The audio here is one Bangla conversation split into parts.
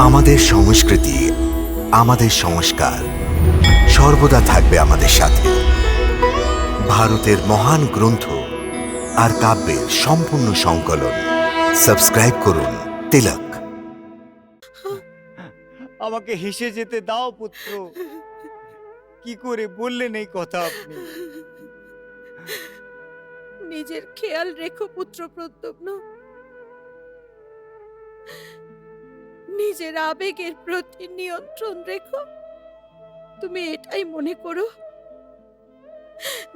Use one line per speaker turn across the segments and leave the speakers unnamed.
আমাদের সংস্কৃতি, আমাদের সংস্কার সর্বদা থাকবে আমাদের সাথে। ভারতের মহান গ্রন্থ আর কাব্যের সম্পূর্ণ সংকলন। সাবস্ক্রাইব করুন তিলক।
আমাকে হেসে যেতে দাও পুত্র। কি করে বললেন এই কথা আপনি?
নিজের খেয়াল রেখো পুত্র প্রদ্যুম্ন। নিজের আবেগের প্রতি নিয়ন্ত্রণ রেখো। তুমি এটাই মনে করো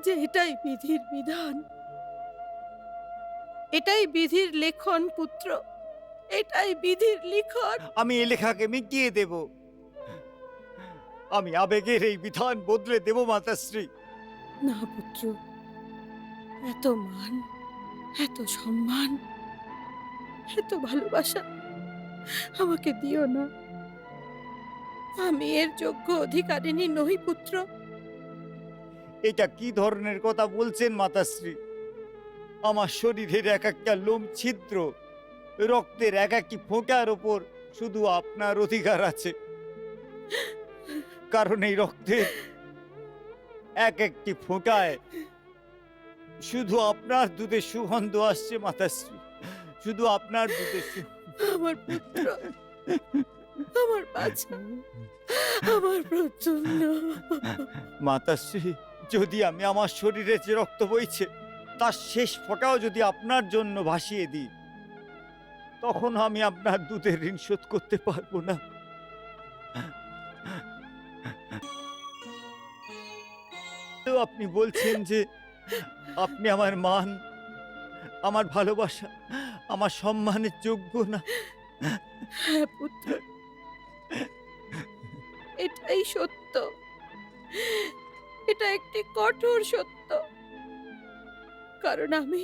যে এটাই বিধির বিধান, এটাই বিধির লেখন পুত্র, এটাই বিধির লিখন।
আমি এই লেখাকে মিটিয়ে দেব। আমি আবেগের এই বিধান বদলে দেব মাতাশ্রী।
না পুত্র, এত মান, এত সম্মান, এত ভালোবাসা আমাকে দিও না। আমি এর যোগ্য অধিকারিণী নই পুত্র।
এটা কি ধরনের কথা বলছেন মাতাশ্রী? আমার শরীরের এক একটা লোম ছিদ্র, রক্তের এক একটি ফোঁটার ওপর শুধু আপনার অধিকার আছে। কারণ এই রক্তের এক একটি ফোঁটায় শুধু আপনার দুধের সুগন্ধ আসছে মাতাশ্রী, শুধু আপনার দুধের
আমার পুত্র, আমার বাছা, আমার প্রচন্ড।
মাতাশ্রী, যদি আমি আমার শরীরে যে রক্ত বইছে তার শেষ ফোঁটাও যদি আপনার জন্য ভাসিয়ে দিই, তখন আমি আপনার দুধের ঋণ শোধ করতে পারবো না। তো আপনি বলছেন যে আপনি আমার মান, আমার ভালোবাসা, আমার সম্মানের যোগ্য না।
হ্যাঁ পুত্র, এটাই সত্য। এটা একটি কঠোর সত্য। কারণ আমি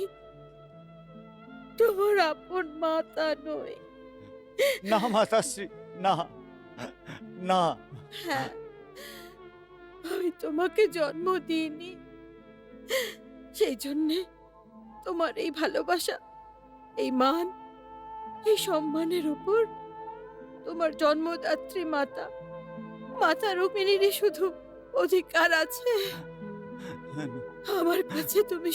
তোমার আপন মাতা নই।
না মাতাশ্রী, না, না।
হ্যাঁ, আমি তোমাকে জন্ম দিইনি। সেই জন্যে তোমার এই ভালোবাসা, এই মান, এই সম্মানের উপর তোমার জন্মদাত্রী মাতা, মাতা রুক্মিণীরই শুধু অধিকার আছে। আমার কাছে তুমি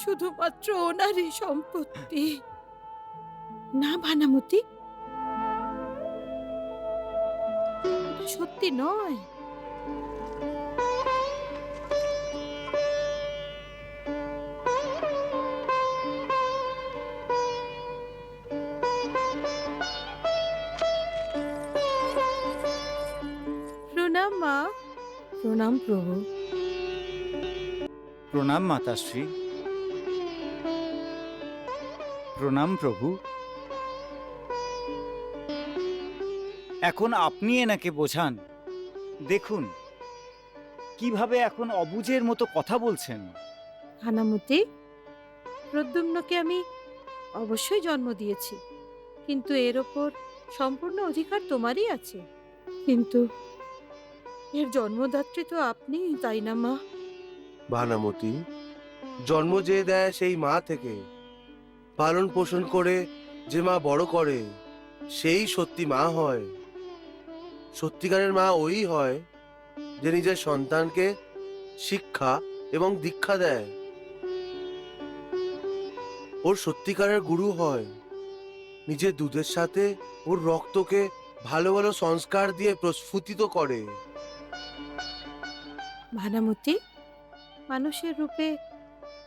শুধুমাত্র ওনারই সম্পত্তি। না ভানামতি, এটা সত্যি নয়। প্রণাম মা। প্রণাম প্রভু।
প্রণাম মাতাশ্রী। প্রণাম প্রভু। এখন আপনি এনাকে বোঝান। দেখুন কিভাবে এখন অবুঝের মতো কথা বলছেন।
ভানামতি, প্রদ্যুম্নকে আমি অবশ্যই জন্ম দিয়েছি, কিন্তু এর ওপর সম্পূর্ণ অধিকার তোমারই আছে। কিন্তু এর জন্মদাত্রী তো আপনি, তাই না মা?
ভানামতি, জন্ম যে দেয় সেই মা থেকে, পালন পোষণ করে যে মা বড় করে সেই সত্যি মা হয়। সত্যিকারের মা ওই হয় যে নিজের সন্তানকে শিক্ষা এবং দীক্ষা দেয়, ওর সত্যিকারের গুরু হয়, নিজের দুধের সাথে ওর রক্তকে ভালো ভালো সংস্কার দিয়ে প্রস্ফুটিত করে।
ভানামতি, মানুষের রূপে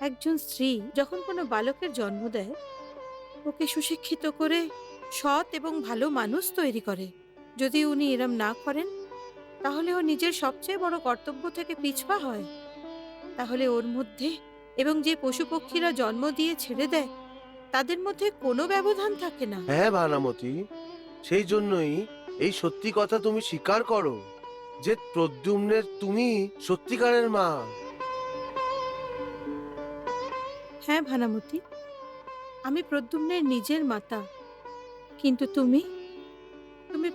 একজন স্ত্রী যখন কোনো বালকের জন্ম দেয়, ওকে সুশিক্ষিত করে সৎ এবং ভালো মানুষ তৈরি করে। যদি উনি এরম না করেন, তাহলে ও নিজের সবচেয়ে বড় কর্তব্য থেকে পিছপা হয়। তাহলে ওর মধ্যে এবং যে পশু পক্ষীরা জন্ম দিয়ে ছেড়ে দেয় তাদের মধ্যে কোনো ব্যবধান থাকে না।
হ্যাঁ ভানামতি, সেই জন্যই এই সত্যি কথা তুমি স্বীকার করো যে প্রদ্যুম্নের তুমি সত্যিকারের মা।
হ্যাঁ ভানামতি, আমি প্রদ্যুম্নের নিজের মাতা, কিন্তু তুমি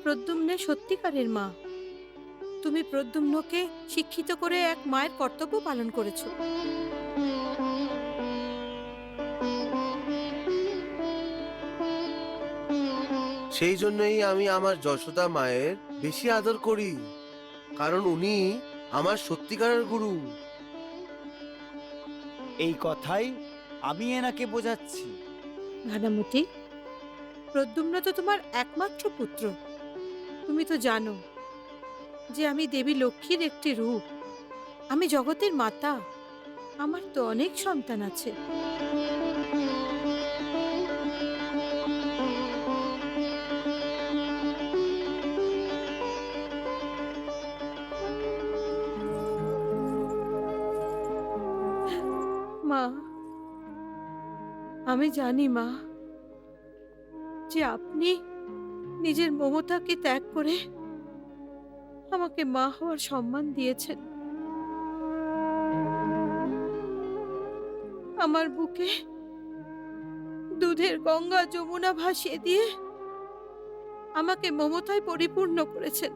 প্রদ্যুম্নের সত্যিকারের মা। তুমি প্রদ্যুম্নকে শিক্ষিত করে এক মায়ের কর্তব্য পালন করেছো।
সেই জন্যই আমি আমার যশোদা মায়ের বেশি আদর করি, কারণ উনি আমার সত্যিকারের গুরু।
এই কথাই আমি এনাকে বোঝাচ্ছি।
ভানামতি, প্রদ্যুম্ন তো তোমার একমাত্র পুত্র। তুমি তো জানো যে আমি দেবী লক্ষ্মীর একটি রূপ। আমি জগতের মাতা। আমার তো অনেক সন্তান আছে। মা, আমি জানি মা যে আপনি নিজের মমতাকে ত্যাগ করে আমাকে মা হওয়ার সম্মান দিয়েছেন। আমার বুকে দুধের গঙ্গা যমুনা ভাসিয়ে দিয়ে আমাকে মমতায় পরিপূর্ণ করেছেন।